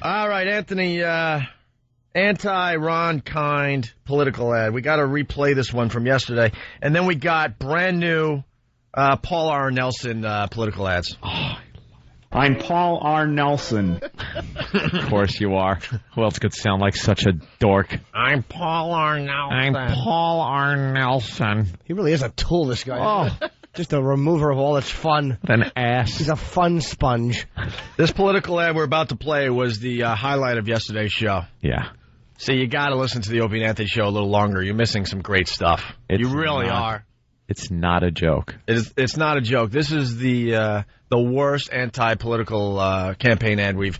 All right, Anthony, anti-Ron Kind political ad. We got to replay this one from yesterday. And then we got brand new Paul R. Nelson political ads. Oh, I'm Paul R. Nelson. Of course you are. Who else could sound like such a dork? I'm Paul R. Nelson. I'm Paul R. Nelson. He really is a tool, this guy. Oh. Just a remover of all that's fun. An ass. He's a fun sponge. This political ad we're about to play was the highlight of yesterday's show. Yeah. See, you got to listen to the Opie and Anthony show a little longer. You're missing some great stuff. You really are. It's not a joke. It's not a joke. This is the worst anti-political campaign ad we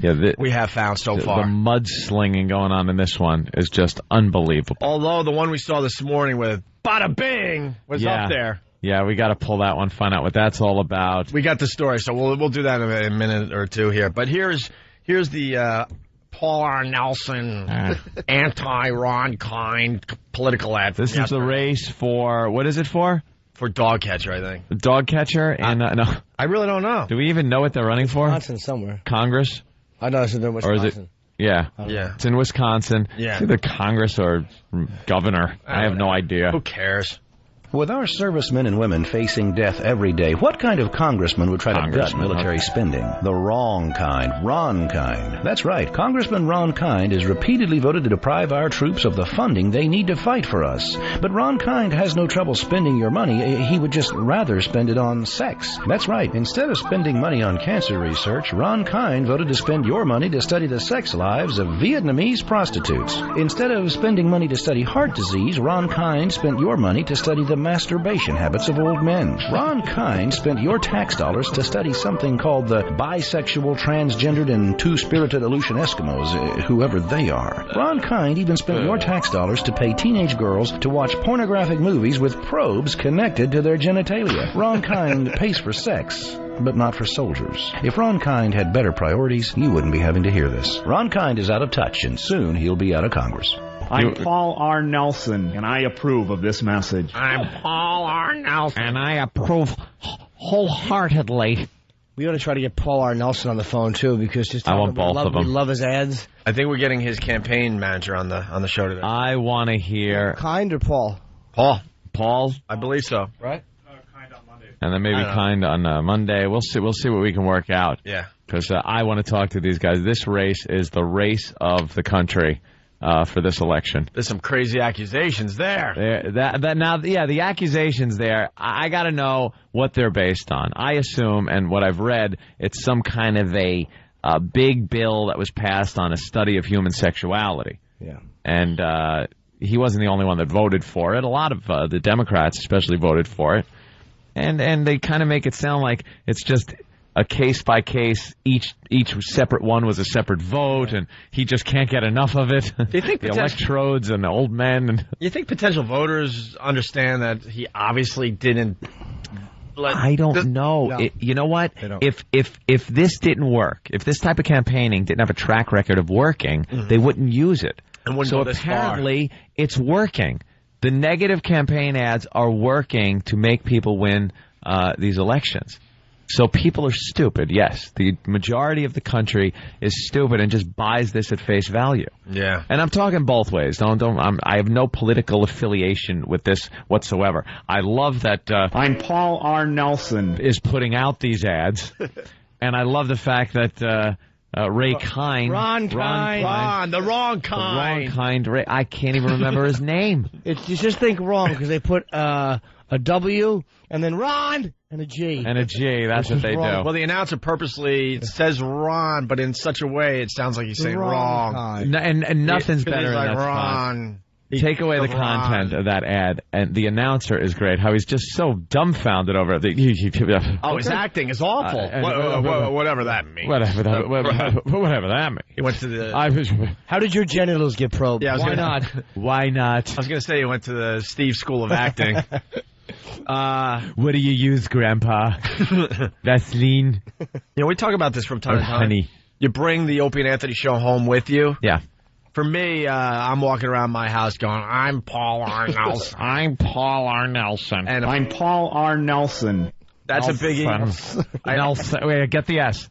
have found so far. The mudslinging going on in this one is just unbelievable. Although the one we saw this morning with Bada Bing was up there. Yeah, we got to pull that one, find out what that's all about. We got the story, so we'll do that in a minute or two here. But here's the Paul R. Nelson anti-Ron Kind political ad. This is the race for, what is it for? For dog catcher, I think. The dog catcher? And no. I really don't know. Do we even know what they're running for? Wisconsin somewhere. Congress? I know it's in Wisconsin. Or is it? Yeah. It's in Wisconsin. Yeah. It's either Congress or governor. I have no idea. Who cares? With our servicemen and women facing death every day, what kind of congressman would try to gut military spending? The wrong kind. Ron Kind. That's right. Congressman Ron Kind is repeatedly voted to deprive our troops of the funding they need to fight for us. But Ron Kind has no trouble spending your money. He would just rather spend it on sex. That's right. Instead of spending money on cancer research, Ron Kind voted to spend your money to study the sex lives of Vietnamese prostitutes. Instead of spending money to study heart disease, Ron Kind spent your money to study the masturbation habits of old men. Ron Kind spent your tax dollars to study something called the bisexual, transgendered, and two-spirited Aleutian Eskimos, whoever they are. Ron Kind even spent your tax dollars to pay teenage girls to watch pornographic movies with probes connected to their genitalia. Ron Kind pays for sex, but not for soldiers. If Ron Kind had better priorities, you wouldn't be having to hear this. Ron Kind is out of touch, and soon he'll be out of Congress. I'm Paul R. Nelson, and I approve of this message. I'm Paul R. Nelson, and I approve wholeheartedly. We ought to try to get Paul R. Nelson on the phone, too, because just I want both of them. We love his ads. I think we're getting his campaign manager on the show today. I want to hear... Kind or Paul? Paul? I believe so. Right? Kind on Monday. And then maybe Kind on Monday. We'll see what we can work out. Yeah. Because I want to talk to these guys. This race is the race of the country. For this election. There's some crazy accusations there. The accusations there, I got to know what they're based on. I assume, and what I've read, it's some kind of a big bill that was passed on a study of human sexuality. Yeah. And he wasn't the only one that voted for it. A lot of the Democrats especially voted for it. And they kind of make it sound like it's just a case-by-case, each separate one was a separate vote, and he just can't get enough of it. Do you think the electrodes and the old men? And you think potential voters understand that he obviously didn't... I don't know. No. You know what? If this didn't work, if this type of campaigning didn't have a track record of working, they wouldn't use it. And so apparently, it's working. The negative campaign ads are working to make people win these elections. So people are stupid, yes. The majority of the country is stupid and just buys this at face value. Yeah. And I'm talking both ways. I have no political affiliation with this whatsoever. I love that I'm Paul R. Nelson is putting out these ads. And I love the fact that Ray Kind. The wrong kind. I can't even remember his name. You just think wrong because they put a W and then Ron and a G. And a G, that's what they do. Well, the announcer purposely says Ron, but in such a way it sounds like he's saying wrong. And nothing's better than that. Ron. Take away the content of that ad, and the announcer is great. How he's just so dumbfounded over it. His acting is awful. Whatever that means. Whatever that means. He went to the... How did your genitals get probed? Yeah, Why not? Why not? I was going to say he went to the Steve School of Acting. What do you use, Grandpa? Vaseline? We talk about this from time to time. Honey. You bring the Opie and Anthony show home with you. Yeah. For me, I'm walking around my house going, I'm Paul R. Nelson. I'm Paul R. Nelson. And I'm Paul R. Nelson. That's Nelson. a biggie. Nelson. Wait, get the S.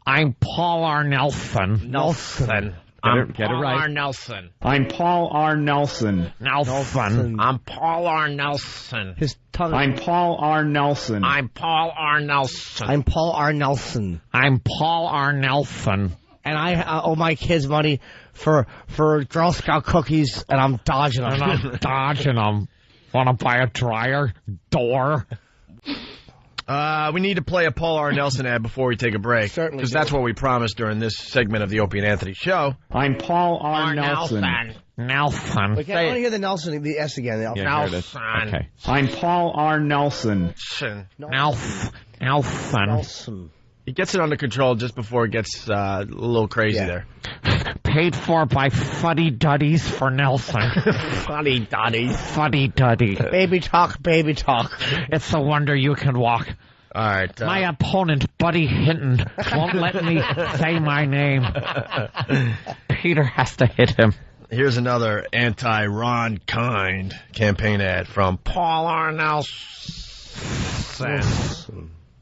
I'm Paul R. Nelson. Nelson. Get it right. R. Nelson. I'm Paul R. Nelson. Nelson. I'm Paul R. Nelson. His tongue. I'm Paul R. Nelson. I'm Paul R. Nelson. I'm Paul R. Nelson. I'm Paul R. Nelson. And I owe my kids money for Girl Scout cookies, and I'm dodging them. And I'm dodging them. Want to buy a dryer? Door? We need to play a Paul R. Nelson ad before we take a break. Certainly. Because that's what we promised during this segment of the Opie and Anthony show. I'm Paul R. Nelson. Nelson. Okay, I want to hear the Nelson, the S again. Yeah, here it is. Okay. I'm Paul R. Nelson. Nelson. Nelson. He gets it under control just before it gets a little crazy there. Paid for by Fuddy Duddies for Nelson. Funny Dottie. Fuddy Duddy. Baby talk, baby talk. It's a wonder you can walk. All right. My opponent, Buddy Hinton, won't let me say my name. Peter has to hit him. Here's another anti-Ron Kind campaign ad from Paul R. Nelson.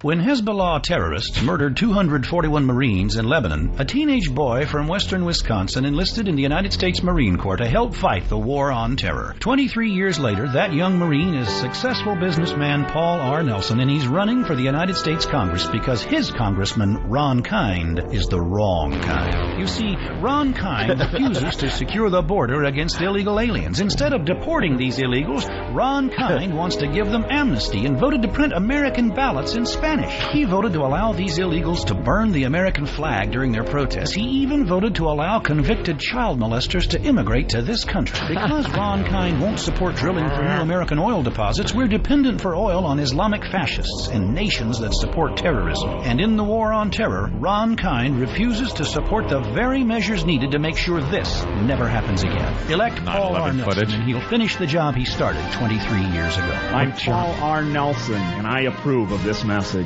When Hezbollah terrorists murdered 241 Marines in Lebanon, a teenage boy from western Wisconsin enlisted in the United States Marine Corps to help fight the war on terror. 23 years later, that young Marine is successful businessman Paul R. Nelson, and he's running for the United States Congress because his congressman, Ron Kind, is the wrong kind. You see, Ron Kind refuses to secure the border against illegal aliens. Instead of deporting these illegals, Ron Kind wants to give them amnesty and voted to print American ballots in Spanish. He voted to allow these illegals to burn the American flag during their protests. He even voted to allow convicted child molesters to immigrate to this country. Because Ron Kind won't support drilling for new American oil deposits, we're dependent for oil on Islamic fascists and nations that support terrorism. And in the war on terror, Ron Kind refuses to support the very measures needed to make sure this never happens again. Elect Paul R. Nelson, and he'll finish the job he started 23 years ago. I'm Paul R. Nelson, and I approve of this message.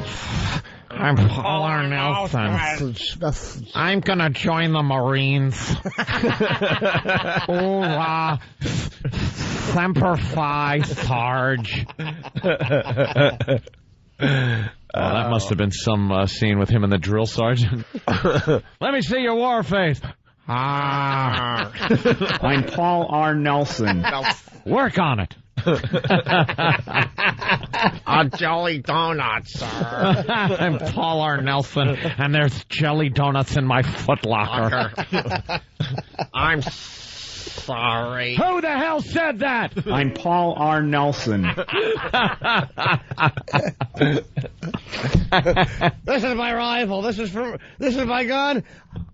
I'm Paul R. Nelson. I'm gonna join the Marines. Hoorah. Semper Fi, Sarge. That must have been some scene with him and the drill sergeant. Let me see your war face. I'm Paul R. Nelson. Work on it. A jelly donut, sir. I'm Paul R. Nelson, and there's jelly donuts in my footlocker. I'm sorry. Who the hell said that? I'm Paul R. Nelson. This is my rifle. This is my gun.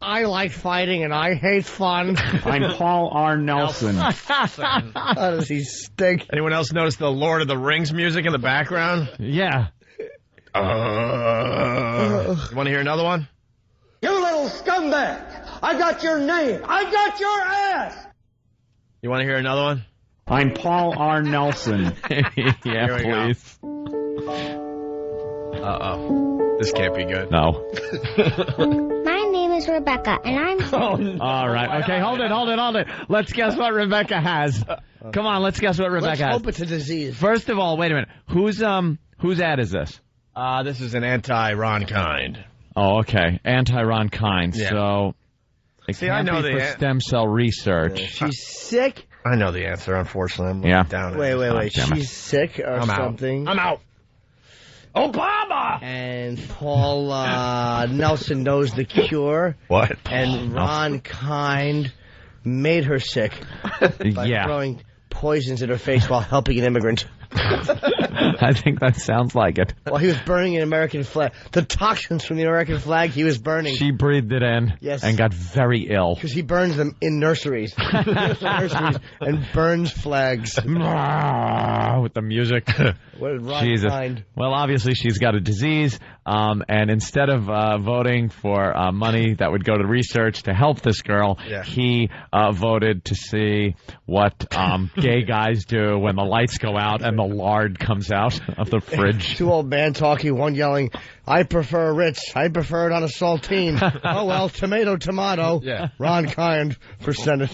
I like fighting and I hate fun. I'm Paul R. Nelson. How does he stink? Anyone else notice the Lord of the Rings music in the background? Yeah. You want to hear another one? You little scumbag! I got your name! I got your ass! You want to hear another one? I'm Paul R. Nelson. Yeah, please. Uh-oh. This can't be good. No. My name is Rebecca, and I'm... Oh, no. All right. Okay, hold it. Let's guess what Rebecca has. Come on, let's guess what Rebecca has. Let's hope it's a disease. First of all, wait a minute. Whose ad is this? This is an anti-Ron Kind. Oh, okay. Anti-Ron Kind. Yeah. So, I know for stem cell research. She's sick? I know the answer, unfortunately. I'm down. Wait. damn it. She's sick or something? I'm out. Obama! And Paul Nelson knows the cure. What? And Ron Kind made her sick by throwing poisons in her face while helping an immigrant. I think that sounds like it. While he was burning an American flag. The toxins from the American flag he was burning. She breathed it in and got very ill. Because he burns them in nurseries. And burns flags. With the music. What did Ron Jesus. Kind? Well, obviously she's got a disease, and instead of voting for money that would go to research to help this girl, he voted to see what gay guys do when the lights go out and the lard comes out of the fridge. Two old men talking, one yelling, I prefer Ritz. I prefer it on a saltine. Oh, well, tomato. Yeah. Ron Kind for Senate.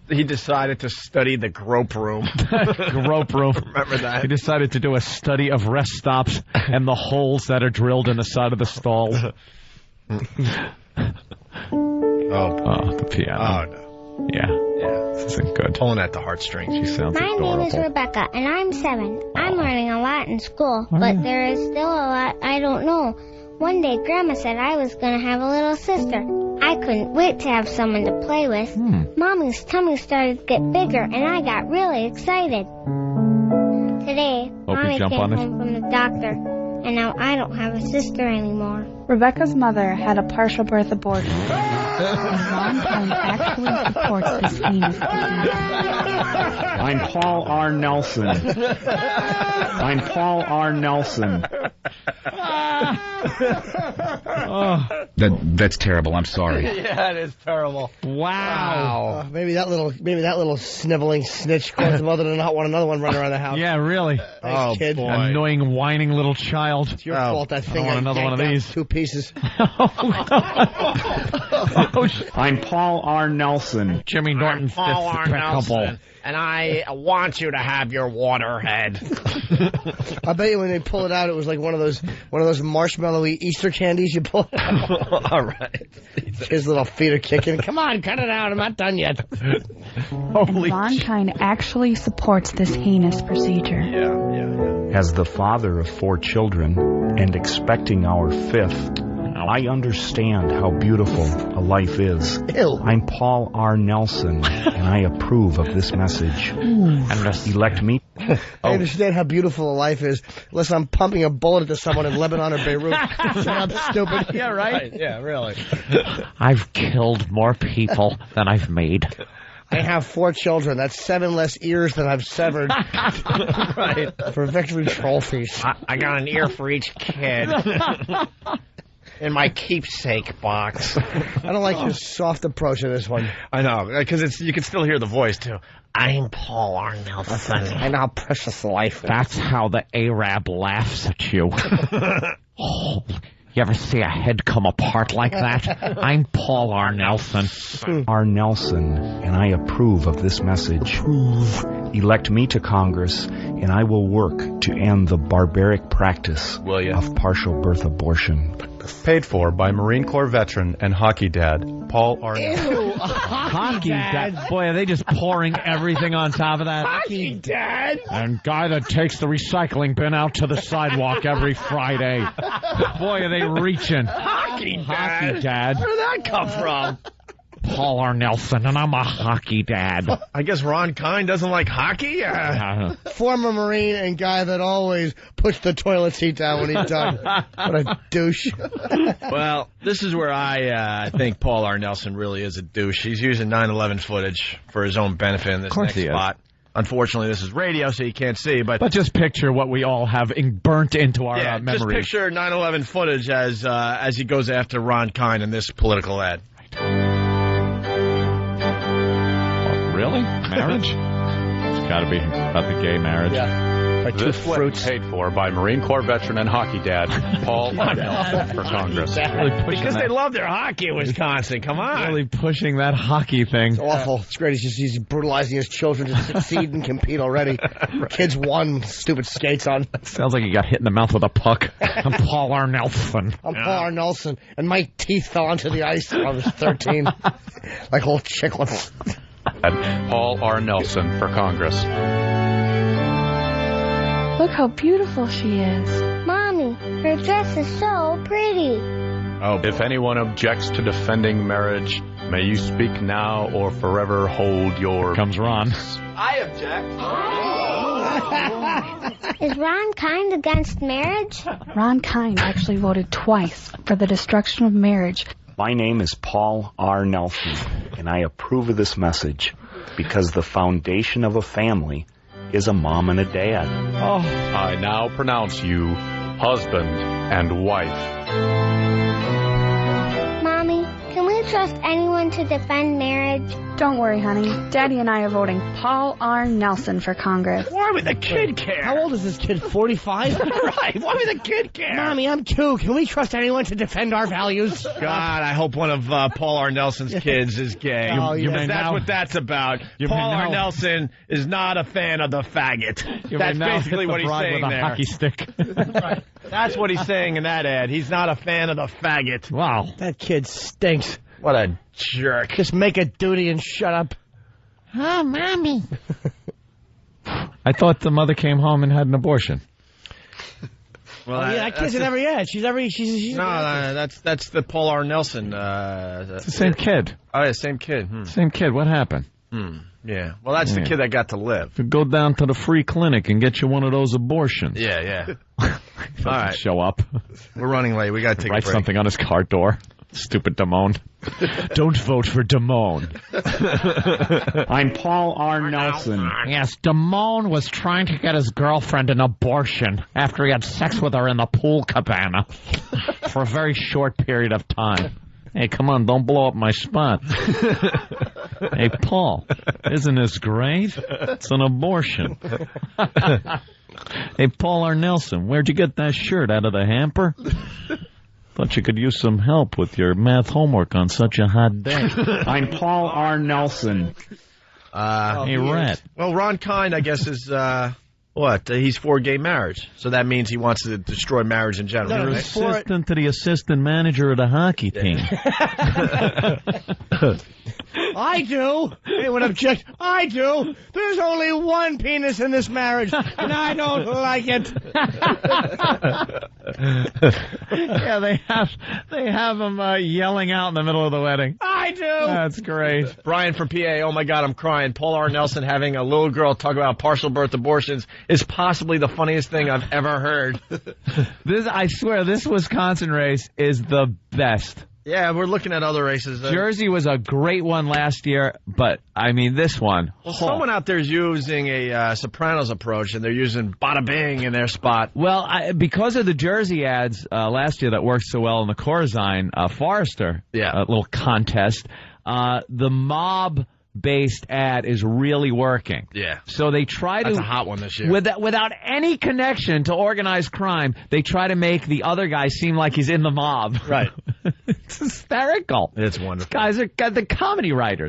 He decided to study the grope room. Grope room. Remember that? He decided to do a study of rest stops and the holes that are drilled in the side of the stall. The piano. Oh, no. Yeah. This isn't good. Pulling at the heartstrings. She sounds My adorable. name is Rebecca, and I'm 7. I'm learning a lot in school, but there is still a lot I don't know. One day, Grandma said I was going to have a little sister. I couldn't wait to have someone to play with. Mommy's tummy started to get bigger, and I got really excited. Today, Mommy came home from the doctor, and now I don't have a sister anymore. Rebecca's mother had a partial birth abortion. Ron Kind actually supports this heinous procedure. I'm Paul R. Nelson. I'm Paul R. Nelson. That's terrible. I'm sorry. Yeah, it is terrible. Wow. Maybe that little sniveling snitch caused the mother to not want another one running around the house. Yeah, really. Thanks, kid. boy. Annoying, whining little child. It's your fault that thing. I want another one of these. 2 pieces. I'm Paul R. Nelson. Jimmy Norton's Paul R. Nelson, despicable. and I want you to have your waterhead. I bet you when they pull it out, it was like one of those marshmallowy Easter candies you pull out. All right. His little feet are kicking. Come on, cut it out. I'm not done yet. And Ron Kind actually supports this heinous procedure. Yeah. As the father of 4 children and expecting our 5th, I understand how beautiful a life is. Ew. I'm Paul R. Nelson, and I approve of this message. Elect me. I understand how beautiful a life is, unless I'm pumping a bullet into someone in Lebanon or Beirut. I'm stupid. Yeah, right? Yeah, really. I've killed more people than I've made. I have 4 children. That's 7 less ears than I've severed. Right. For victory trophies. I got an ear for each kid. In my keepsake box. I don't like your soft approach to this one. I know, because you can still hear the voice, too. I'm Paul R. Nelson. I know how precious life is. That's how the Arab laughs at you. Oh, you ever see a head come apart like that? I'm Paul R. Nelson. R. Nelson, and I approve of this message. Elect me to Congress, and I will work to end the barbaric practice of partial birth abortion. Paid for by Marine Corps veteran and hockey dad, Paul R. Ew, Hockey dad. Boy, are they just pouring everything on top of that? Hockey dad. And guy that takes the recycling bin out to the sidewalk every Friday. Boy, are they reaching. Hockey Hockey dad. Where did that come from? Paul R. Nelson, and I'm a hockey dad. I guess Ron Kind doesn't like hockey? Former Marine and guy that always puts the toilet seat down when he's done. What a douche. Well, this is where I think Paul R. Nelson really is a douche. He's using 9/11 footage for his own benefit in this next spot. Unfortunately, this is radio, so you can't see. But just picture what we all have burnt into our memories. Just picture 9/11 footage as he goes after Ron Kind in this political ad. Really? Marriage? It's got to be about the gay marriage. Yeah. This fruits paid for by Marine Corps veteran and hockey dad, Paul R. Nelson for Congress. Because they love their hockey in Wisconsin. Come on. Really pushing that hockey thing. It's awful. It's great. He's brutalizing his children to succeed and compete already. Right. Kids won. Stupid skates on. Sounds like he got hit in the mouth with a puck. I'm Paul R. Nelson. I'm Paul R. Nelson. And my teeth fell onto the ice when I was 13. Like old chicklets. Paul R. Nelson for Congress. Look how beautiful she is. Mommy, her dress is so pretty. If anyone objects to defending marriage, may you speak now or forever hold your... Comes Ron. I object. Is Ron Kind against marriage? Ron Kind actually voted twice for the destruction of marriage. My name is Paul R. Nelson, and I approve of this message because the foundation of a family is a mom and a dad. I now pronounce you husband and wife. Mommy, can we trust anyone to defend marriage? Don't worry, honey. Daddy and I are voting Paul R. Nelson for Congress. Why would the kid care? How old is this kid? 45? Right. Why would the kid care? Mommy, I'm 2. Can we trust anyone to defend our values? God, I hope one of Paul R. Nelson's kids is gay. That's what that's about. Paul R. Nelson is not a fan of the faggot. That's basically what he's saying with a there. hockey stick. Right. That's what he's saying in that ad. He's not a fan of the faggot. Wow. That kid stinks. What a jerk. Just make a duty and shut up. Oh, Mommy. I thought the mother came home and had an abortion. Well, that kid's never yet. She's that's the Paul R. Nelson. It's the same kid. Oh, yeah, same kid. Same kid. What happened? Yeah. Well, that's the kid that got to live. Go down to the free clinic and get you one of those abortions. Yeah. All right. Show up. We're running late. We got to take Write a break. something on his car door. Stupid Damone. Don't vote for Damone. I'm Paul R. Nelson. Yes, Damone was trying to get his girlfriend an abortion after he had sex with her in the pool cabana for a very short period of time. Hey, come on, don't blow up my spot. Hey, Paul, isn't this great? It's an abortion. Hey, Paul R. Nelson, where'd you get that shirt? Out of the hamper? Thought you could use some help with your math homework on such a hot day. I'm Paul R. Nelson. Hey, Rat. Well, Ron Kind, I guess, is, he's for gay marriage. So that means he wants to destroy marriage in general. You're assistant to the assistant manager of the hockey team. I do. Anyone object? I do. There's only one penis in this marriage, and I don't like it. Yeah, they have him yelling out in the middle of the wedding. I do. That's great. Brian from PA, oh my God, I'm crying. Paul R. Nelson having a little girl talk about partial birth abortions is possibly the funniest thing I've ever heard. I swear, this Wisconsin race is the best. Yeah, we're looking at other races. Jersey was a great one last year, but, I mean, this one. Well, someone out there is using a Sopranos approach, and they're using Bada Bing in their spot. Well, because of the Jersey ads last year that worked so well in the Corzine Forrester little contest, the mob-based ad is really working. Yeah. So they try That's a hot one this year. Without any connection to organized crime, they try to make the other guy seem like he's in the mob. Right. It's hysterical. It's wonderful. These guys are the comedy writers.